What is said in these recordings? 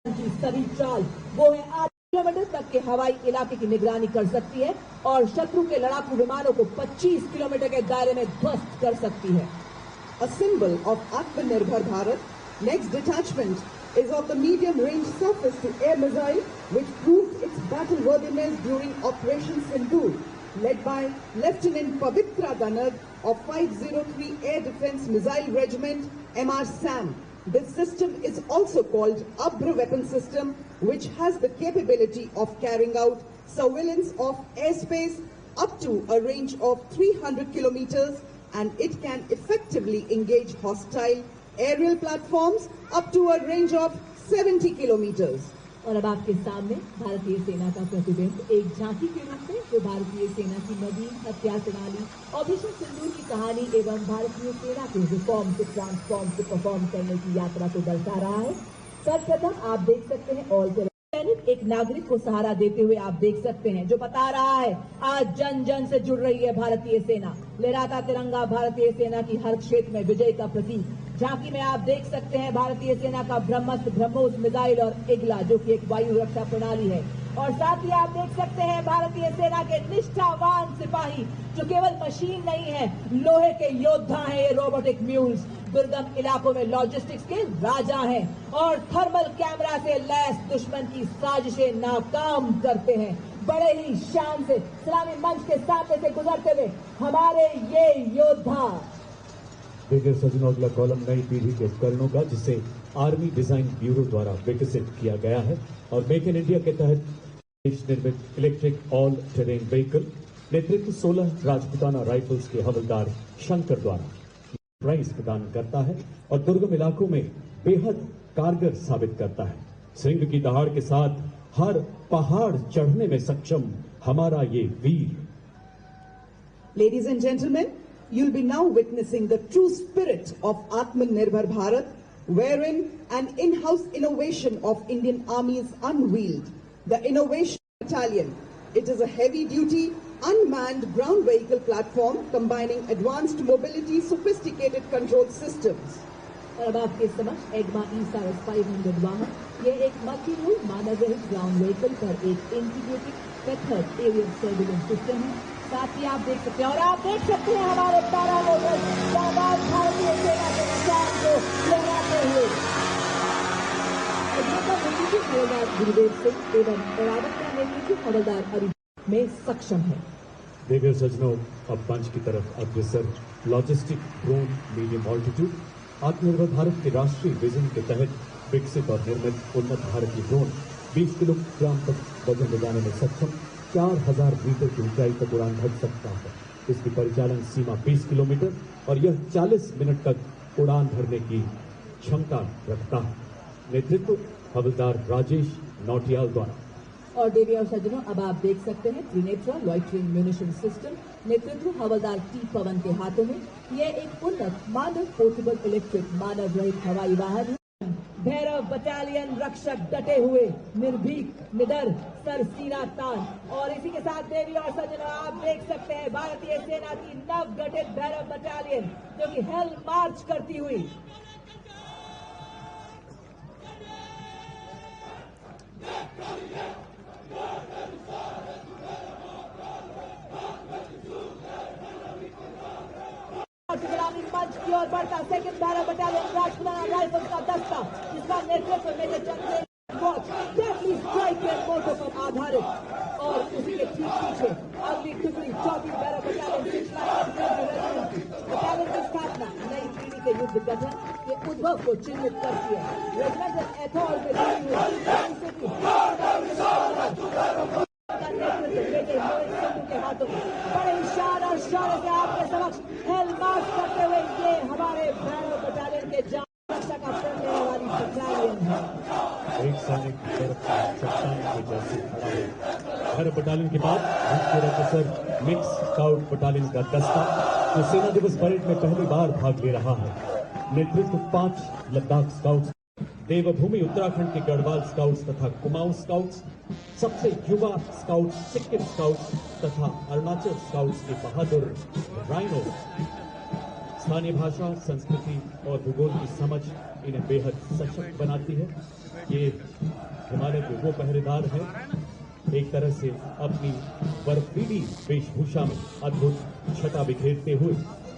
की सभी चाल वो है 8 किलोमीटर तक के हवाई इलाके की निगरानी कर सकती है और शत्रु के लड़ाकू विमानों को 25 किलोमीटर के दायरे में ध्वस्त कर सकती है। A symbol of Atmanirbhar Bharat, next detachment is of the medium-range surface-to-air missile, which proved its battle-worthiness during Operation Sindoor, led by Lieutenant Pavitra Danag of 503 Air Defence Missile Regiment, MR SAM. This system is also called Abra weapon system, which has the capability of carrying out surveillance of airspace up to a range of 300 kilometers, and it can effectively engage hostile aerial platforms up to a range of 70 kilometers. और अब आपके सामने भारतीय सेना का प्रतिबिंब एक झांकी के रूप में जो भारतीय सेना की नवीन हथियार प्रणाली ऑपरेशन सिंदूर की कहानी एवं भारतीय सेना के रिफॉर्म से ट्रांसफॉर्म से परफॉर्म करने की यात्रा को दर्शा रहा है। सर्वप्रथम आप देख सकते हैं ऑल सैनिक एक नागरिक को सहारा देते हुए आप देख सकते हैं जो बता रहा है आज जन जन से जुड़ रही है भारतीय सेना। लहराता तिरंगा भारतीय सेना की हर क्षेत्र में विजय का प्रतीक। झांकी में आप देख सकते हैं भारतीय सेना का ब्रह्मस्त्र ब्रह्मोस मिसाइल और इगला जो कि एक वायु रक्षा प्रणाली है और साथ ही आप देख सकते हैं भारतीय सेना के निष्ठावान सिपाही जो केवल मशीन नहीं है, लोहे के योद्धा हैं। ये रोबोटिक म्यूल्स दुर्गम इलाकों में लॉजिस्टिक्स के राजा हैं और थर्मल कैमरा से लैस दुश्मन की साजिशें नाकाम करते हैं। बड़े ही शान से सलामी मंच के सामने से गुजरते हुए हमारे ये योद्धा। देखिए सज्जनों, अगला कॉलम नई पीढ़ी के उपकरणों का जिसे आर्मी डिजाइन ब्यूरो द्वारा विकसित किया गया है और मेक इन इंडिया के तहत देश निर्मित इलेक्ट्रिक ऑल टेरेन व्हीकल नेतृत्व 16 राजपूताना राइफल्स के हवलदार शंकर द्वारा प्राइज प्रदान करता है और दुर्गम इलाकों में बेहद कारगर साबित करता है। सिंह की दहाड़ के साथ हर पहाड़ चढ़ने में सक्षम हमारा ये वीर। Ladies and gentlemen, you'll be now witnessing the true spirit of Atmanirbhar Bharat, wherein an in-house innovation of Indian Army is unveiled. The Innovation Battalion. It is a heavy-duty, unmanned ground vehicle platform combining advanced mobility, sophisticated control systems. और अब आपके समक्ष एग्मा ESARS 500 वाहन। ये एक multi role मानव रहित ground vehicle पर एक integrated method aerial surveillance system है। साथ ही आप देख सकते हैं और आप देख सकते हैं हमारे पैरामोटर्स जाबाज भारतीय सेना के निशान को लहराते हुए। हवलदार गुरुदेव सिंह एवं बराबर का नेतृत्व हवलदार अरिजीत में सक्षम है। देखिए सज्जनों, अब मंच की तरफ अग्रसर लॉजिस्टिक ड्रोन मीडियम ऑल्टीट्यूड आत्मनिर्भर भारत के राष्ट्रीय विजन के तहत विकसित और निर्मित उन्नत भारतीय ड्रोन 20 किलोग्राम तक वजन ले जाने में सक्षम 4000 मीटर की ऊंचाई तक उड़ान भर सकता है। इसकी परिचालन सीमा 20 किलोमीटर और यह 40 मिनट तक उड़ान भरने की क्षमता रखता है। नेतृत्व हवलदार राजेश नौटियाल द्वारा। और देवी और सज्जनों, अब आप देख सकते हैं त्रिनेत्रा लॉइटरिंग म्यूनिशन सिस्टम नेतृत्व हवलदार टी पवन के हाथों में। यह एक उन्नत मानव पोर्टेबल इलेक्ट्रिक मानव रहित हवाई वाहन है। भैरव बटालियन रक्षक डटे हुए निर्भीक निडर सर सीना तान। और इसी के साथ देवी और सज्जनों, आप देख सकते हैं भारतीय सेना की नव गठित भैरव बटालियन जो कि हेल मार्च करती हुई मंच की ओर बढ़ता second Bhairav battalion Rajputana rifles का दस्ता जिसका नेतृत्व मेजर जनरल डेडली स्ट्राइक के मोटो पर आधारित और उसी के ठीक पीछे अगली टुकड़ी चौथी भैरव बटालियन बटालियन की स्थापना नई पीढ़ी के युद्ध गठन के उद्भव को चिन्हित करती है। रेजिमेंटल एथॉल में के हाथों में बड़े इशारा और शौर्य से आपके समक्ष हेल मार्च करते हुए ये हमारे भैरव बटालियन के जान रक्षा का प्रण लेने वाली बटालियन है। एक सैनिक चट्टान के जैसे खड़ा है। भैरव बटालियन के बाद मुख्य अफसर मिक्स स्काउट बटालियन का दस्ता जो सेना दिवस परेड में पहली बार भाग ले रहा है। नेतृत्व 5 लद्दाख स्काउट्स, देवभूमि उत्तराखंड के गढ़वाल स्काउट्स तथा कुमाऊं स्काउट्स, सबसे युवा स्काउट्स सिक्किम स्काउट्स तथा अरुणाचल स्काउट्स के बहादुर राइनो। स्थानीय भाषा, संस्कृति और भूगोल की समझ इन्हें बेहद सशक्त बनाती है। ये हिमालय के वो पहरेदार हैं, एक तरह से अपनी बर्फीली वेशभूषा में अद्भुत छटा बिखेरते हुए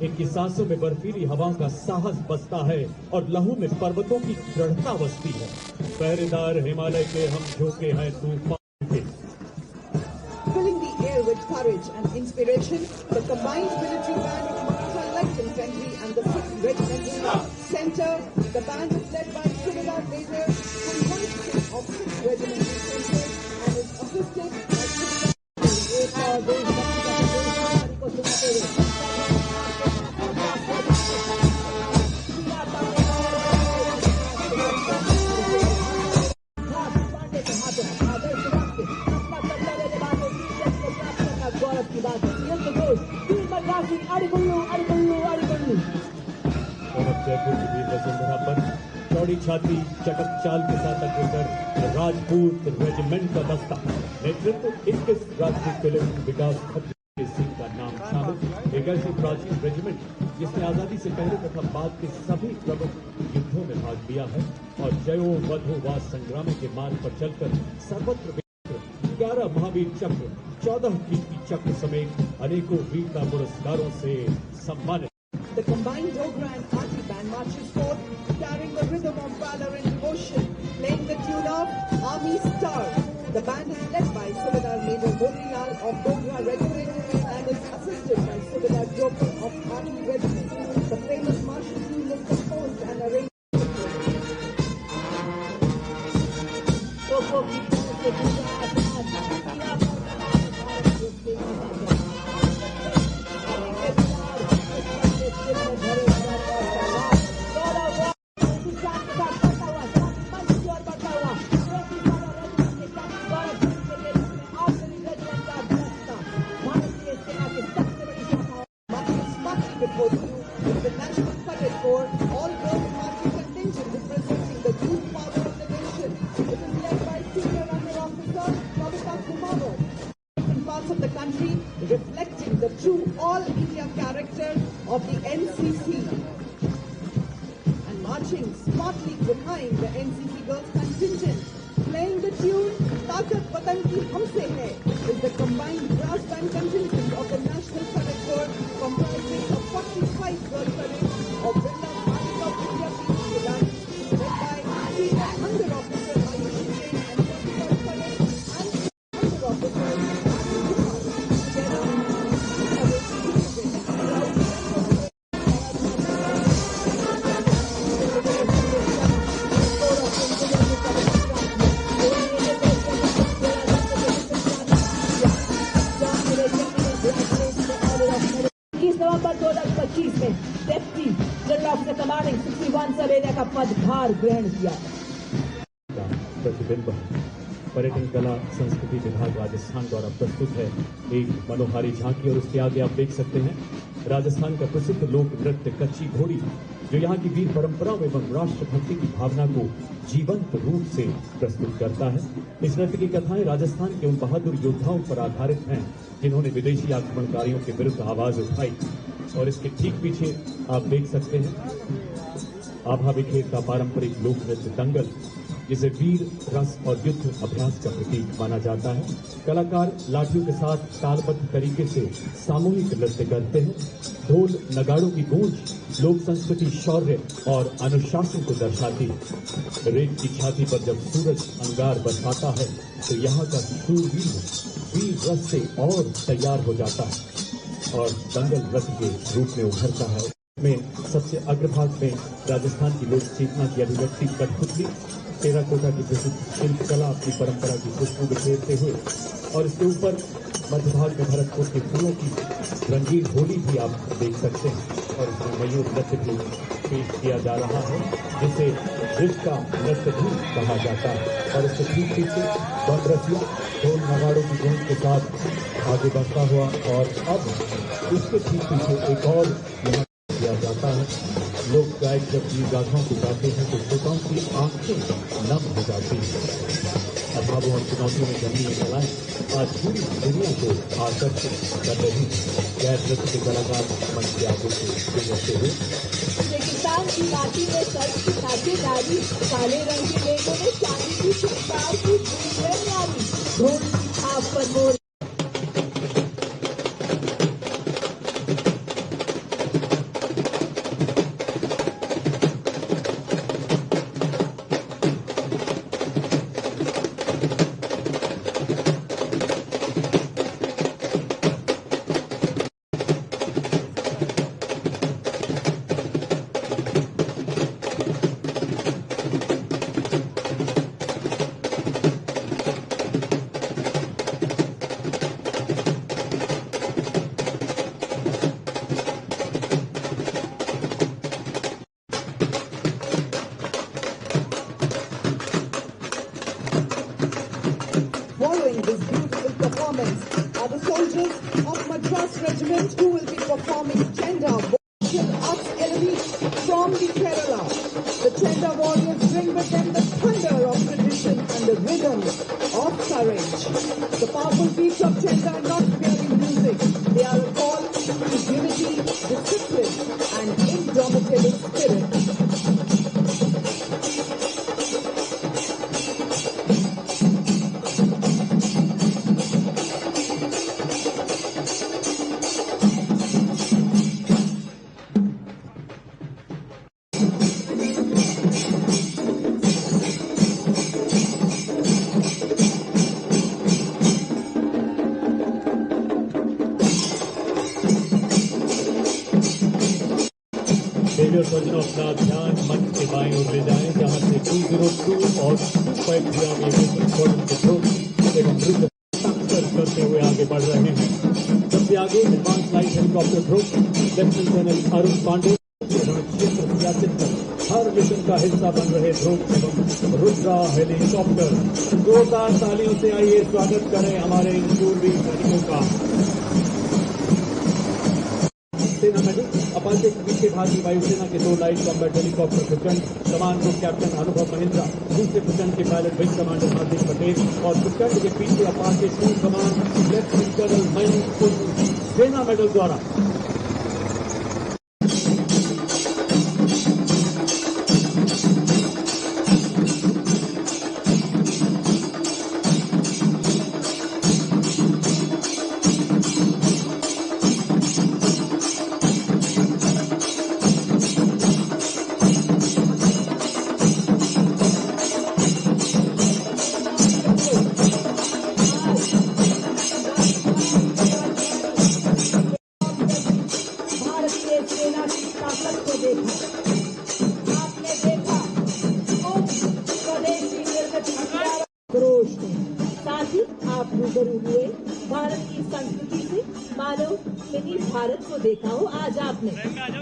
इनकी सांसों में बर्फीली हवाओं का साहस बसता है और लहू में पर्वतों की दृढ़ता बसती है। पहरेदार हिमालय के हम झोंके हैं तूफान के। Filling the air with courage and inspiration, the combined military band of Maratha Light Infantry and the 6th Regimental Center, the band is led by Subedar Major Kulwant of 6th Regimental Center and is assisted by और अब जयपुर की वीर वसुंधरा पर चौड़ी छाती चटक चाल के साथ अग्रसर राजपूत रेजिमेंट का दस्ता। नेतृत्व 21 राष्ट्रीय फिल्म विकास खत्री सिंह का नाम शामिल। एक ऐसी प्राचीन रेजिमेंट जिसने आजादी से पहले तथा बाद के सभी प्रमुख युद्धों में भाग लिया है और जयो वधो व संग्रामों के मार्ग पर चलकर सर्वत्र 11 महावीर चक्र, 14 कीर्ति चक्र समेत अनेकों वीरता पुरस्कारों से सम्मानित। the combined Dogra and Party band marches forth, carrying the rhythm of valor and devotion, playing the tune of Army Star. The band is led by Subedar Major Motilal of Dogra Regiment and is assisted by Subedar Joker of Army Regiment. The famous martial tune is composed and arranged. Before you is the National Cadet Corps, all girls marching contingent representing the youth power of the nation. It is led by Senior Under Officer Kavita Kumar. In parts of the country, reflecting the true all-India character of the NCC. And marching smartly behind the NCC girls contingent, playing the tune Taakat Watan Ki Humse Hai, is the combined brass band contingent of the National Cadet Corps, comprising of 45 girl cadets of Birla Army of India Peace Alliance, led by Senior Under Officer Ayush Jain and 45 cadets and Under Officer नवंबर 2025 में deputy general officer commanding 61 सब area का पदभार ग्रहण किया। प्रतिबिंब पर्यटन कला संस्कृति विभाग राजस्थान द्वारा प्रस्तुत है एक मनोहारी झांकी और उसके आगे आप देख सकते हैं राजस्थान का प्रसिद्ध लोक नृत्य कच्ची घोड़ी, जो यहाँ की वीर परंपराओं एवं राष्ट्रभक्ति की भावना को जीवंत रूप से प्रस्तुत करता है। इस नृत्य की कथाएं राजस्थान के उन बहादुर योद्धाओं पर आधारित हैं जिन्होंने विदेशी आक्रमणकारियों के विरुद्ध आवाज उठाई। और इसके ठीक पीछे आप देख सकते हैं आभा बिखेर का पारंपरिक लोक नृत्य दंगल, जिसे वीर रस और युद्ध अभ्यास का प्रतीक माना जाता है। कलाकार लाठियों के साथ तालबद्ध तरीके से सामूहिक नृत्य करते हैं। ढोल नगाड़ों की गूंज लोक संस्कृति, शौर्य और अनुशासन को दर्शाती है। रेत की छाती पर जब सूरज अंगार बरसाता है तो यहाँ का शूरवीर वीर रस से और तैयार हो जाता है और दंगल नृत्य के रूप में उभरता है। में सबसे अग्रभाग में राजस्थान की लोक चेतना की अभिव्यक्ति कठपुतली, टेराकोटा की प्रसिद्ध शिल्प कला अपनी परंपरा की खुशबू बिखेरते हुए, और इसके ऊपर मध्य भाग में भरतपुर के फूलों की रंगीन होली भी आप देख सकते हैं। और इसमें मयूर नृत्य भी पेश किया जा रहा है जिसे रिश्ता नृत्य भी कहा जाता है। और इसके ठीक पीछे बंदरसिया ढोल नगाड़ों की गूंज के साथ आगे बढ़ता हुआ, और अब इसके ठीक पीछे एक और यहाँ किया जाता है। लोग गायक जब वीर गाथाओं को गाते हैं तो श्रोताओं की आंखें नम हो जाती हैं। अभावों और चुनौतियों में जमी ये कलाएं आज पूरी दुनिया को आकर्षित कर रही गैर नृत्य के कलाकार मंच के आगे से गुजरते हुए। इंसान की नाटी में सर्प की नाचेदारी, काले रंग के मेघों में चांदी की चिंगार की गूंज न्यारी, ढोल की थाप पर मोर। Following this beautiful performance are the soldiers of Madras Regiment who will be performing Chenda martial arts elements from the Kerala. The Chenda warriors bring with them the thunder of tradition and the rhythm of courage. The powerful beats of Chenda are not merely music. They are a call to unity, discipline and indomitable spirit. Radio सज्जनों अपना ध्यान मंच के बाएं ओर ले जाएं जहां से 202 और 253 फोरम के ग्रुप एवं वृद्ध टक्कर करते हुए आगे बढ़ रहे हैं। सबसे आगे advance light helicopter group lieutenant general Arun Pandey एवं क्षेत्र सियाचिन पर हर मिशन का हिस्सा बन रहे ध्रुव एवं रुद्रा हेलीकॉप्टर। जोरदार तालियों से आइए स्वागत करें हमारे इन शूरवीर सैनिकों का। सेना मेडल अपाचे के भारतीय वायुसेना के 2 लाइट कॉम्बैट हेलीकॉप्टर प्रचंड कमान ग्रुप कैप्टन अनुभव महिंद्रा, दूसरे प्रचंड के pilot wing commander Hardik Patel और प्रचंड के पीछे अपाचे 2 कमान लेफ्टिनेंट जनरल मयंक सेना मेडल द्वारा। सेना की ताकत को देखा, आपने देखा उन स्वदेशी निर्मित हथियार क्रोश में, साथ ही आप रूबरू हुए भारत की संस्कृति से, मानो मिनी भारत को देखा हो आज आपने।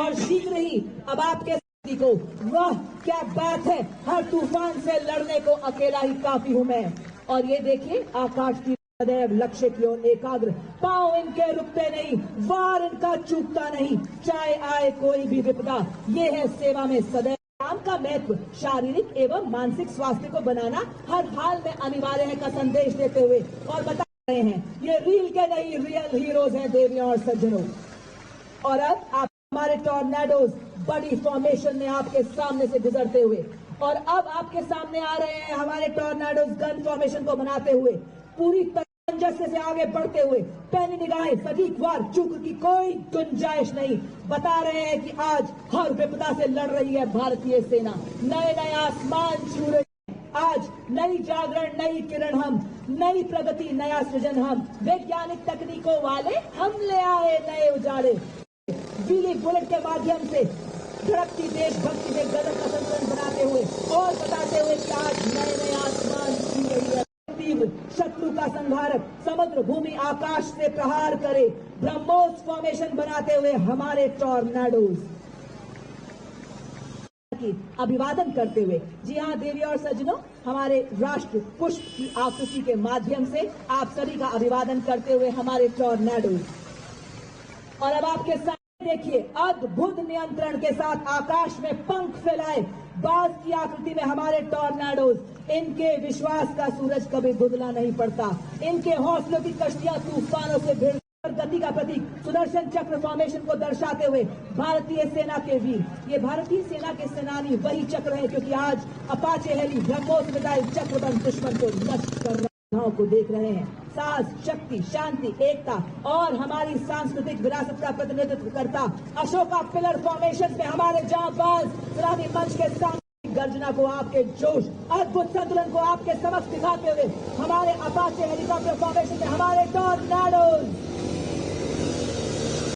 और शीघ्र ही अब आपके को, वाह क्या बात है, हर तूफान से लड़ने को अकेला ही काफी हूं मैं। और ये देखिए आकाश की सदैव लक्ष्य की ओर एकाग्र, पांव इनके रुकते नहीं, वार इनका चूकता नहीं, चाहे आए कोई भी विपदा। ये है सेवा में सदैव काम का महत्व, शारीरिक एवं मानसिक स्वास्थ्य को बनाना हर हाल में अनिवार्य है का संदेश देते हुए और बता रहे हैं ये रील के नहीं रियल हीरोज हैं देवियों और सज्जनों। और अब आप हमारे टॉर्नेडोज बड़ी फॉर्मेशन में आपके सामने से गुजरते हुए, और अब आपके सामने आ रहे हैं हमारे टॉर्नेडोज गन फॉर्मेशन को बनाते हुए, पूरी सामंजस्य से आगे बढ़ते हुए, पैनी निगाहें सटीक वार चूक की कोई गुंजाइश नहीं, बता रहे हैं कि आज हर विपदा से लड़ रही है भारतीय सेना, नए नए आसमान छू रही है। आज नई जागरण, नई किरण हम, नई प्रगति, नया सृजन हम, वैज्ञानिक तकनीकों वाले हम ले आए नए उजाले, बिजली बुलेट के माध्यम से धड़कती देशभक्ति के गगन का संतुलन बनाते हुए और बताते हुए कि आज नए नए आसमान छू रही है। तीव्र शत्रु का संहारक समुद्र भूमि आकाश से प्रहार करे, ब्रह्मोस फॉर्मेशन बनाते हुए हमारे टॉर्नेडोज की अभिवादन करते हुए, जी हाँ देवी और सज्जनों, हमारे राष्ट्र पुष्प की आकृति के माध्यम से आप सभी का अभिवादन करते हुए हमारे टॉर्नेडोज। और अब आपके साथ देखिए अद्भुत नियंत्रण के साथ आकाश में पंख फैलाए बाज की आकृति में हमारे टॉर्नेडोज, इनके विश्वास का सूरज कभी धुंधला नहीं पड़ता, इनके हौसलों की कश्तियां तूफानों से भिड़ और गति का प्रतीक सुदर्शन चक्र फॉर्मेशन को दर्शाते हुए भारतीय सेना के वीर, ये भारतीय सेना के सेनानी वही चक्र है क्योंकि आज अपाचे हेली ब्रह्मोस मिसाइल चक्रबंद दुश्मन को नष्ट कर रहे को देख रहे हैं। साहस, शक्ति, शांति, एकता और हमारी सांस्कृतिक विरासत का प्रतिनिधित्व करता अशोका पिलर फॉर्मेशन में हमारे जांबाज सलामी मंच के सामने गर्जना को आपके जोश, अद्भुत संतुलन को आपके समक्ष दिखाते हुए हमारे अपाचे हेलीकॉप्टर फॉर्मेशन में हमारे टॉर्नाडोज